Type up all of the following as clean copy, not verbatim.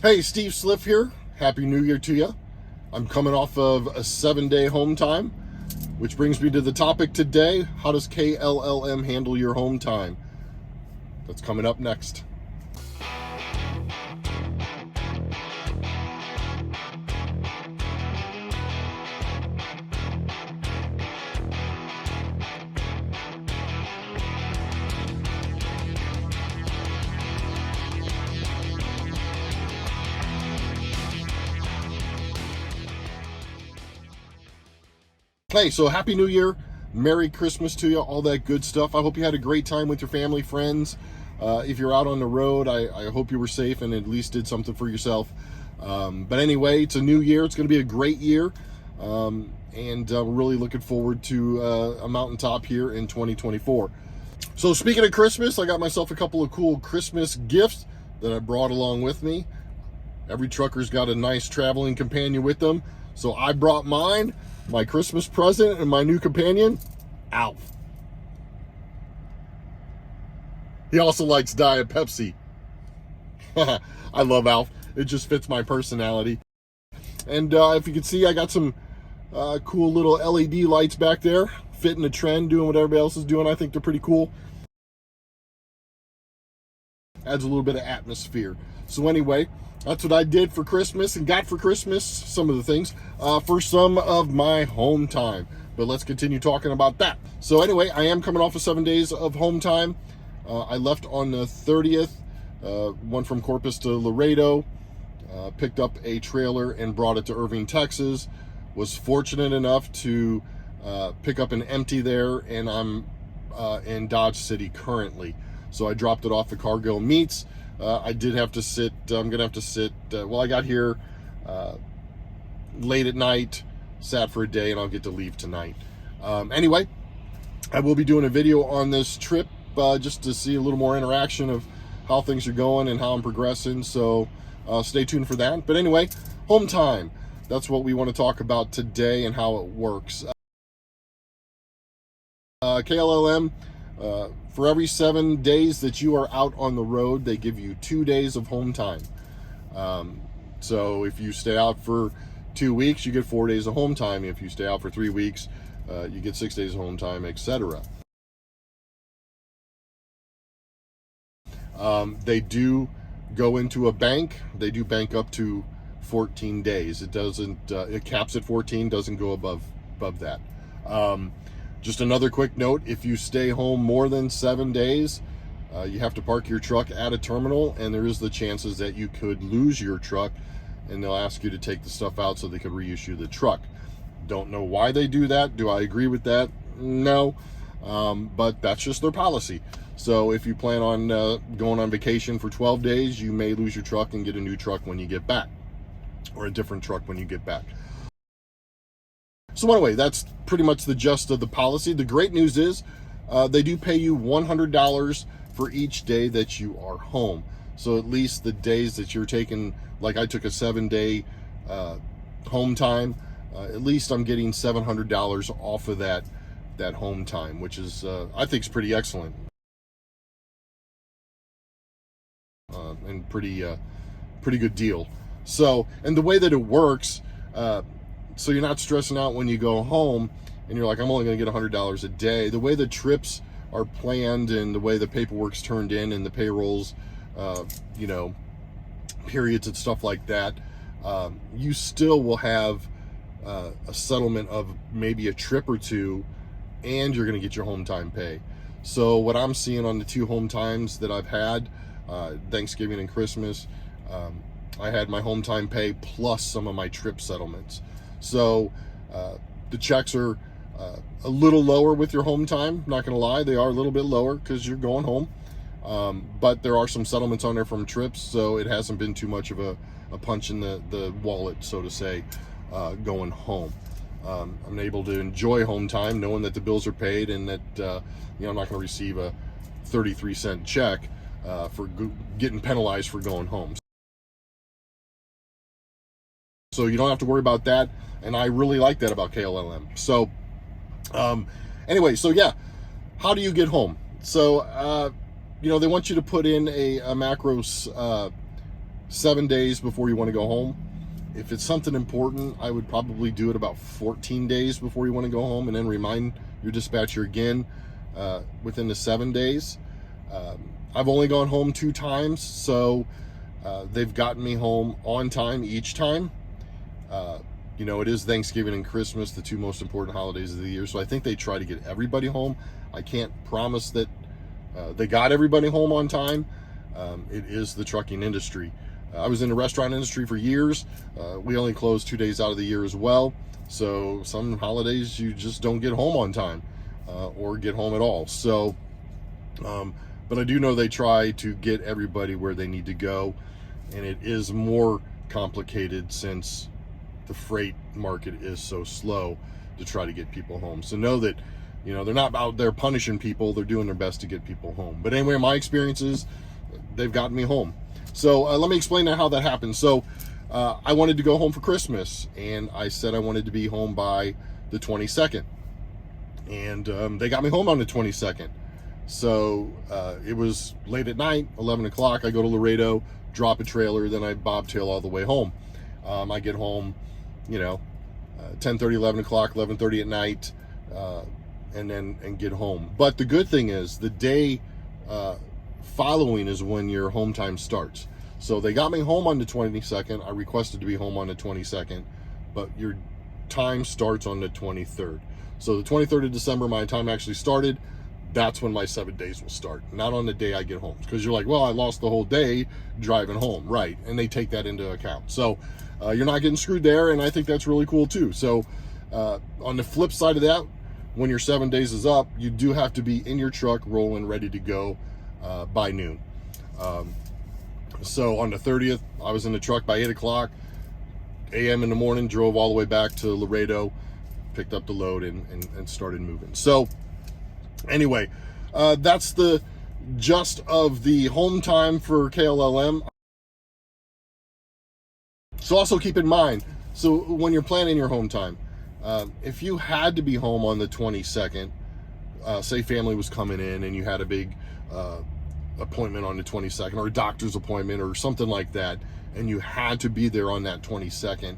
Hey, Steve Sliff here. Happy New Year to you. I'm coming off of a 7-day home time, which brings me to the topic today. How does Kllm handle your home time? That's coming up next. Hey, so Happy New Year. Merry Christmas to you, all that good stuff. I hope you had a great time with your family, friends. If you're out on the road, I hope you were safe and at least did something for yourself. But anyway, it's a new year. It's going to be a great year. And we're really looking forward to a mountaintop here in 2024. So speaking of Christmas, I got myself a couple of cool Christmas gifts that I brought along with me. Every trucker's got a nice traveling companion with them. So I brought mine, my Christmas present, and my new companion, Alf. He also likes Diet Pepsi. I love Alf. It just fits my personality. And if you can see, I got some cool little LED lights back there, fitting the trend, doing what everybody else is doing. I think they're pretty cool. Adds a little bit of atmosphere. So anyway, that's what I did for Christmas and got for Christmas, some of the things, for some of my home time. But let's continue talking about that. So anyway, I am coming off of 7 days of home time. I left on the 30th, went from Corpus to Laredo, picked up a trailer and brought it to Irving, Texas. Was fortunate enough to pick up an empty there, and I'm in Dodge City currently. So I dropped it off at Cargill Meats. I did have to sit, I'm gonna have to sit, well, I got here late at night, sat for a day, and I'll get to leave tonight. Anyway, I will be doing a video on this trip just to see a little more interaction of how things are going and how I'm progressing, so stay tuned for that. But anyway, home time, that's what we want to talk about today and how it works. Kllm, for every 7 days that you are out on the road, they give you 2 days of home time. So if you stay out for 2 weeks, you get 4 days of home time. If you stay out for 3 weeks, you get 6 days of home time, etc. They do go into a bank. They do bank up to 14 days. It doesn't, it caps at 14, doesn't go above that. Just another quick note, if you stay home more than 7 days, you have to park your truck at a terminal, and there is the chances that you could lose your truck, and they'll ask you to take the stuff out so they could reissue the truck. Don't know why they do that. Do I agree with that? No, but that's just their policy. So if you plan on going on vacation for 12 days, you may lose your truck and get a new truck when you get back, or a different truck when you get back. So anyway, that's pretty much the gist of the policy. The great news is they do pay you $100 for each day that you are home. So at least the days that you're taking, like I took a 7-day home time, at least I'm getting $700 off of that home time, which is, I think is pretty excellent. And pretty good deal. So, and the way that it works, so you're not stressing out when you go home and you're like, I'm only going to get $100 a day. The way the trips are planned and the way the paperwork's turned in and the payrolls, you know, periods and stuff like that, you still will have a settlement of maybe a trip or two, and you're going to get your home time pay. So what I'm seeing on the 2 home times that I've had, Thanksgiving and Christmas, I had my home time pay plus some of my trip settlements. So the checks are a little lower with your home time. Not gonna lie, they are a little bit lower because you're going home. But there are some settlements on there from trips, so it hasn't been too much of a punch in the wallet, so to say, going home. I'm able to enjoy home time knowing that the bills are paid and that you know, I'm not gonna receive a 33-cent check for getting penalized for going home. So you don't have to worry about that, and I really like that about Kllm. So anyway, so yeah, how do you get home? So you know, they want you to put in a macros 7 days before you want to go home. If it's something important, I would probably do it about 14 days before you want to go home, and then remind your dispatcher again within the 7 days. I've only gone home 2 times, so they've gotten me home on time each time. It is Thanksgiving and Christmas, the 2 most important holidays of the year, so I think they try to get everybody home. I can't promise that they got everybody home on time. It is the trucking industry. I was in the restaurant industry for years. We only close 2 days out of the year as well. So some holidays you just don't get home on time or get home at all. So, but I do know they try to get everybody where they need to go. And it is more complicated since the freight market is so slow to try to get people home. So know that, they're not out there punishing people. They're doing their best to get people home. But anyway, my experiences, they've gotten me home. So let me explain how that happened. So I wanted to go home for Christmas, and I said I wanted to be home by the 22nd. And they got me home on the 22nd. So it was late at night, 11 o'clock. I go to Laredo, drop a trailer, then I bobtail all the way home. I get home, 10:30, 11 o'clock, 11:30 at night, and get home. But the good thing is the day following is when your home time starts. So they got me home on the 22nd. I requested to be home on the 22nd, but your time starts on the 23rd. So the 23rd of December, my time actually started. That's when my 7 days will start, not on the day I get home. Because you're like, well, I lost the whole day driving home, right? And they take that into account. So you're not getting screwed there, and I think that's really cool too. So on the flip side of that, when your 7 days is up, you do have to be in your truck rolling, ready to go by noon. So on the 30th, I was in the truck by 8 o'clock a.m. in the morning, drove all the way back to Laredo, picked up the load, and started moving. So anyway, that's the gist of the home time for Kllm. So also keep in mind, so when you're planning your home time, if you had to be home on the 22nd, say family was coming in and you had a big appointment on the 22nd, or a doctor's appointment or something like that, and you had to be there on that 22nd,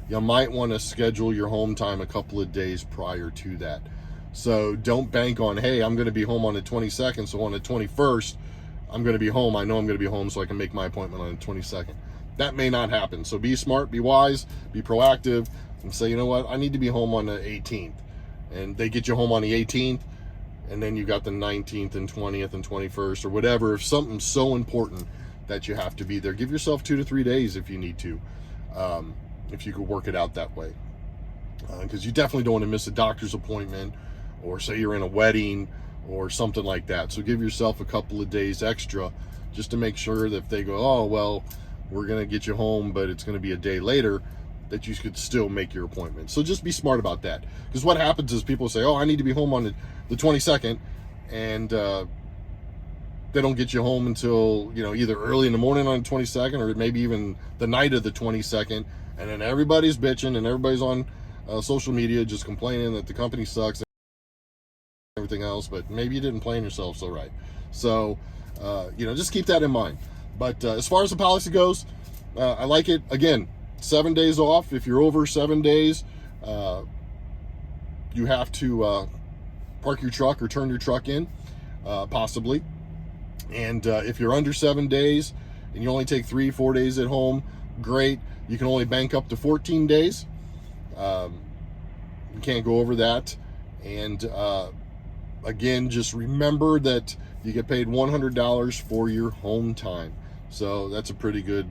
you might want to schedule your home time a couple of days prior to that. So don't bank on, hey, I'm going to be home on the 22nd, so on the 21st, I'm going to be home. I know I'm going to be home so I can make my appointment on the 22nd. That may not happen. So be smart, be wise, be proactive, and say, you know what, I need to be home on the 18th. And they get you home on the 18th, and then you got the 19th and 20th and 21st or whatever. If something's so important that you have to be there, give yourself 2 to 3 days if you need to, if you could work it out that way. Because you definitely don't want to miss a doctor's appointment, or say you're in a wedding or something like that. So give yourself a couple of days extra just to make sure that if they go, oh, well, we're going to get you home, but it's going to be a day later, that you could still make your appointment. So just be smart about that. Because what happens is people say, oh, I need to be home on the 22nd, and they don't get you home until, either early in the morning on the 22nd, or maybe even the night of the 22nd, and then everybody's bitching and everybody's on social media just complaining that the company sucks, everything else, but maybe you didn't plan yourself so right. So just keep that in mind. But as far as the policy goes, I like it. Again, 7 days off. If you're over 7 days, you have to park your truck or turn your truck in, possibly. And if you're under 7 days and you only take 3-4 days at home, great. You can only bank up to 14 days. You can't go over that. And again, just remember that you get paid $100 for your home time. So that's a pretty good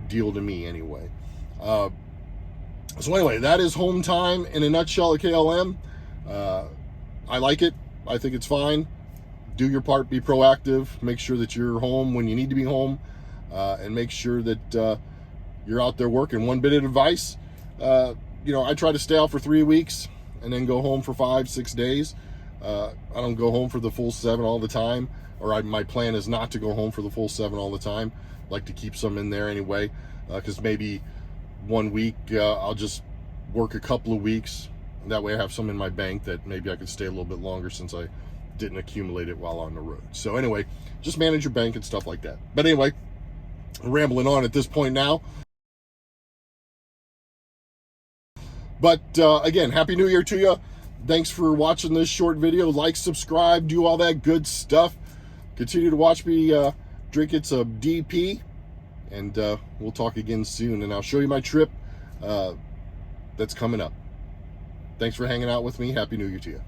deal to me anyway. So anyway, that is home time in a nutshell at Kllm. I like it. I think it's fine. Do your part, be proactive, make sure that you're home when you need to be home, and make sure that you're out there working. One bit of advice, I try to stay out for 3 weeks and then go home for 5-6 days. I don't go home for the full 7 all the time, or my plan is not to go home for the full 7 all the time. I like to keep some in there anyway, because maybe 1 week I'll just work a couple of weeks. That way I have some in my bank that maybe I could stay a little bit longer since I didn't accumulate it while on the road. So anyway, just manage your bank and stuff like that. But anyway, rambling on at this point now. But again, Happy New Year to you. Thanks for watching this short video. Like, subscribe, do all that good stuff. Continue to watch me drinking some DP. And we'll talk again soon. And I'll show you my trip that's coming up. Thanks for hanging out with me. Happy New Year to you.